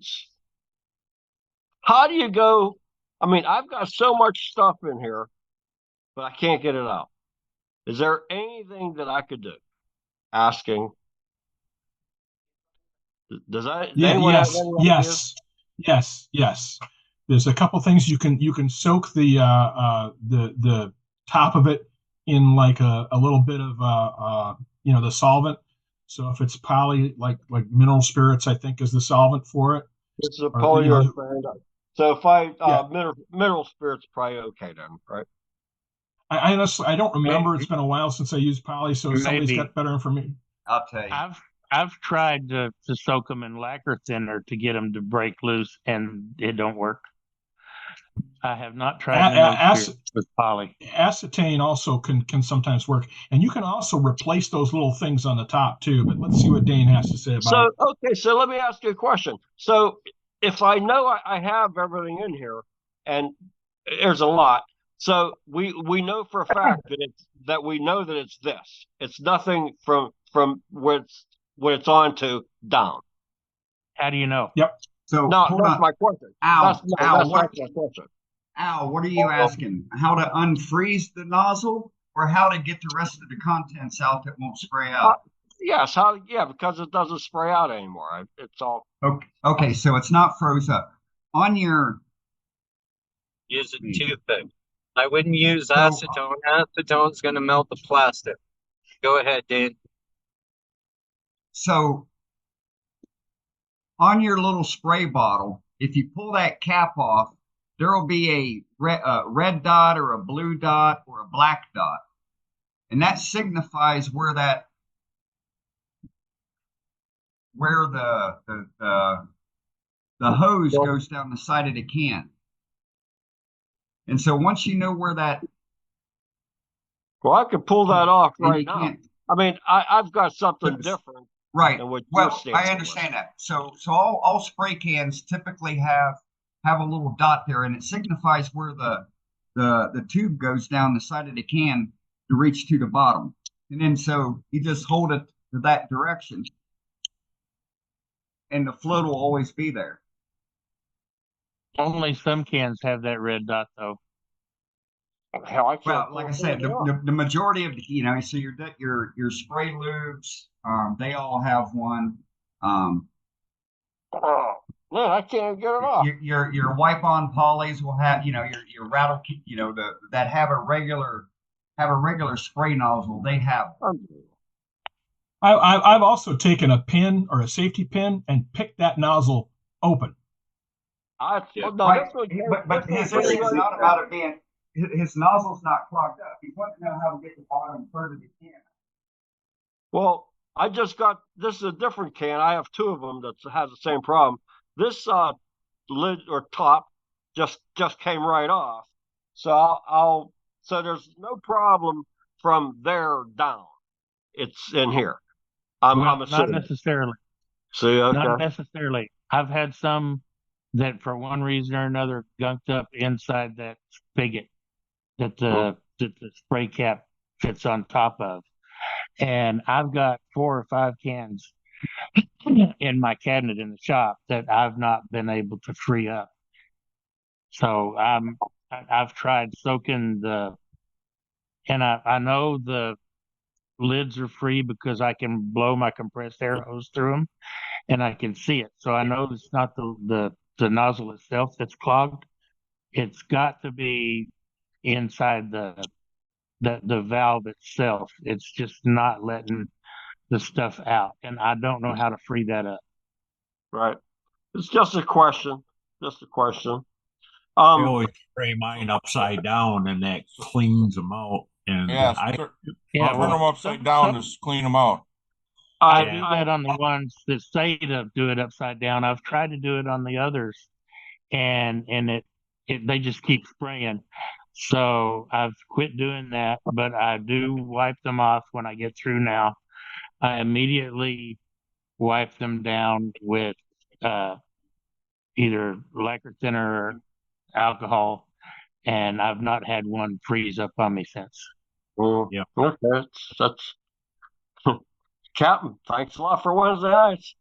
lids. How do you go? I mean, I've got so much stuff in here, but I can't get it out. Is there anything that I could do? Asking. Does Yeah, anyone have yes, any ideas? yes, yes. There's a couple things you can soak the top of it in like a little bit of the solvent. So if it's poly like mineral spirits, I think is the solvent for it. This is a Or you know, polyurethane. So if I yeah. mineral spirits, probably okay then, right? I honestly I don't remember. It's Maybe, been a while since I used poly, so if somebody's maybe. got better information. I'll tell you. I've tried to soak them in lacquer thinner to get them to break loose, and it don't work. I have not tried mineral spirits with poly. Acetane also can sometimes work, and you can also replace those little things on the top too. But let's see what Dane has to say about So it. okay, so let me ask you a question. So if I know I have everything in here, and there's a lot, so we know for a fact that we know that it's this. It's nothing from where it's on to down. How do you know? Yep. So No, hold that's on. my question. Al, Al, That's not what my question. Al, what are you asking? How to unfreeze the nozzle or how to get the rest of the contents out that won't spray Uh, out? yes, how? Yeah, because it doesn't spray out anymore. It's all. Okay, okay, so it's not froze up. On your Use a toothpick. I wouldn't use so acetone. Acetone's going to melt the plastic. Go ahead, Dane. so on your little spray bottle, if you pull that cap off, there will be red dot or a blue dot or a black dot, and that signifies where the hose Well, goes down the side of the can. And so once you know where that, well, I could pull that off and right you now. can't, I mean, I've got something different right. than what you're Well, I standing with. understand that. So all spray cans typically have a little dot there, and it signifies where the tube goes down the side of the can to reach to the bottom. And then so you just hold it to that direction, and the float will always be there. Only some cans have that red dot, though. Hell, I Well, can't like pull I said, anything off. the majority of so your spray lubes, they all have one. Um, Oh, man, I can't get it off. your wipe on polys will have your rattle that have a regular spray nozzle. They have one. I've also taken a pin or a safety pin and picked that nozzle open. Oh, no, Right, this one, but this his one's issue is pretty not about it being his nozzle's not clogged up. He wants to know how to get the bottom third of the can. well. I just got this is a different can. I have two of them that has the same problem. This lid or top just came right off. So so there's no problem from there down. It's in here. I'm Well, not assuming. necessarily. See, Not okay. necessarily. I've had some that, for one reason or another, gunked up inside that spigot that the spray cap fits on top of. And I've got 4 or 5 cans in my cabinet in the shop that I've not been able to free up. So I've tried soaking and I know the lids are free because I can blow my compressed air hose through them and I can see it. So I know it's not the nozzle itself that's clogged. It's got to be inside the valve itself. It's just not letting the stuff out, and I don't know how to free that up. Right. It's just a question. Just a question. I Um, always spray mine upside down, and that cleans them out. And Yeah, I Yeah, turn love them well, upside down to clean them out. I I do yeah. that I on the ones that say to do it upside down. I've tried to do it on the others, and they just keep spraying. So I've quit doing that, but I do wipe them off when I get through now. I immediately wipe them down with uh, either lacquer thinner or alcohol, and I've not had one freeze up on me since. mm, Yeah. okay. That's Captain. Thanks a lot for Wednesday nights.